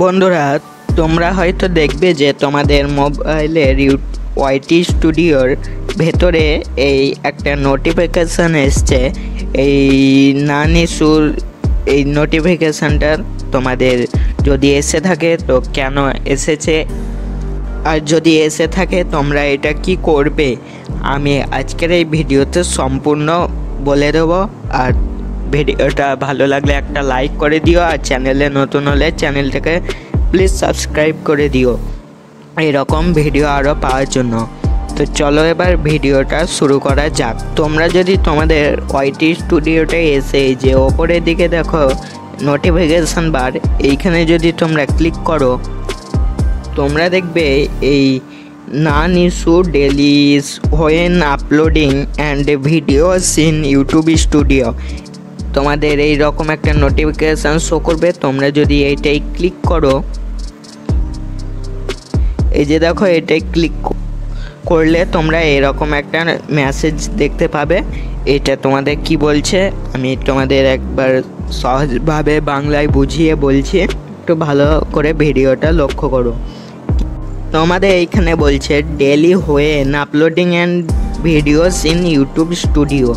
বন্ধুরা, তোমরা হয়তো দেখবে যে তোমাদের মোবাইলের ওয়াইটি স্টুডিওর ভেতরে এই একটা নোটিফিকেশান এসছে। এই নান ইস্যুর এই নোটিফিকেশানটা তোমাদের যদি এসে থাকে তো কেন এসেছে, আর যদি এসে থাকে তোমরা এটা কি করবে, আমি আজকের এই ভিডিওতে সম্পূর্ণ বলে দেবো। আর ভিডিওটা ভালো লাগলে একটা লাইক করে দিও, আর চ্যানেলে নতুন হলে চ্যানেলটাকে প্লিজ সাবস্ক্রাইব করে দিও এরকম ভিডিও আরও পাওয়ার জন্য। তো চলো এবার ভিডিওটা শুরু করা যাক। তোমরা যদি তোমাদের ওয়াইটি স্টুডিওতে এসে যে ওপরের দিকে দেখো নোটিফিকেশান বার, এইখানে যদি তোমরা ক্লিক করো তোমরা দেখবে এই known issue delay when uploading and videos in YouTube Studio, তোমাদের এই রকম একটা নোটিফিকেশান শো করবে। তোমরা যদি এইটাই ক্লিক করো, এই যে দেখো এটাই ক্লিক করলে তোমরা এরকম একটা মেসেজ দেখতে পাবে। এটা তোমাদের কি বলছে আমি তোমাদের একবার সহজভাবে বাংলায় বুঝিয়ে বলছি, একটু ভালো করে ভিডিওটা লক্ষ্য করো। তোমাদের এইখানে বলছে delay when uploading and videos in YouTube Studio.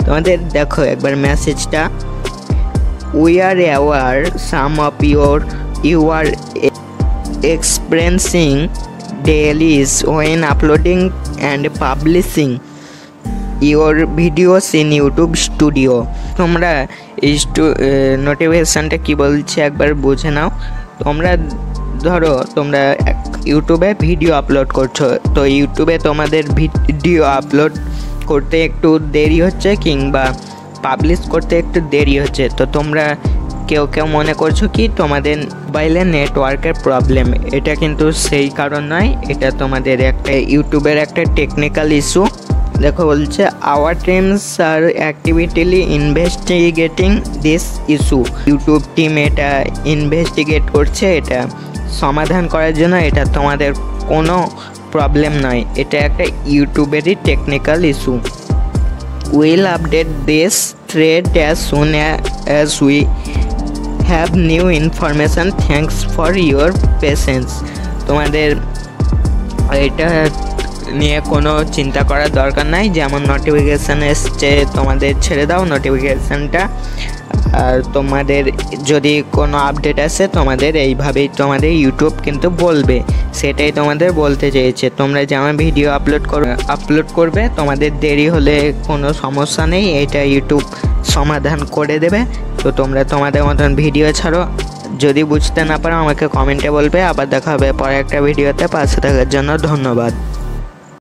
তোমাদের দেখো একবার মেসেজটা, we are aware some of you are experiencing delays when uploading and publishing your videos in YouTube Studio. তোমরা এই নোটিফিকেশানটা কী বলছে একবার বুঝে নাও। তোমরা ধরো তোমরা ইউটিউবে ভিডিও আপলোড করছো, তো ইউটিউবে তোমাদের ভিডিও আপলোড করতে একটু দেরি হচ্ছে কিংবা পাবলিশ করতে একটু দেরি হচ্ছে, তো তোমরা কেউ মনে করছো কি তোমাদের মোবাইলে নেটওয়ার্কের প্রবলেম। এটা কিন্তু সেই কারণ নয়, এটা তোমাদের একটা ইউটিউবের একটা টেকনিক্যাল ইস্যু। দেখো বলছে our teams are actively investigating this issue. YouTube team এটা ইনভেস্টিগেট করছে, এটা সমাধান করার জন্য। এটা তোমাদের কোনো প্রবলেম নয়, এটা একটা ইউটিউবেরই technical issue. Will update this thread as soon as we have new information, thanks for your patience. তোমাদের এটা নিয়ে কোনো চিন্তা করার দরকার নাই, যেমন নোটিফিকেশান এসছে তোমাদের ছেড়ে দাও নোটিফিকেশানটা। আর তোমাদের যদি কোনো আপডেট আসে তোমাদের এইভাবেই তোমাদের ইউটিউব কিন্তু বলবে, সেটাই তোমাদের বলতে চেয়েছে। তোমরা যেমন ভিডিও আপলোড করবে, তোমাদের দেরি হলে কোনো সমস্যা নেই, এটা ইউটিউব সমাধান করে দেবে। তো তোমরা তোমাদের মতন ভিডিও ছাড়ো। যদি বুঝতে না পারো আমাকে কমেন্টে বলবে। আবার দেখা হবে পরে একটা ভিডিওতে। পাশে থাকার জন্য ধন্যবাদ।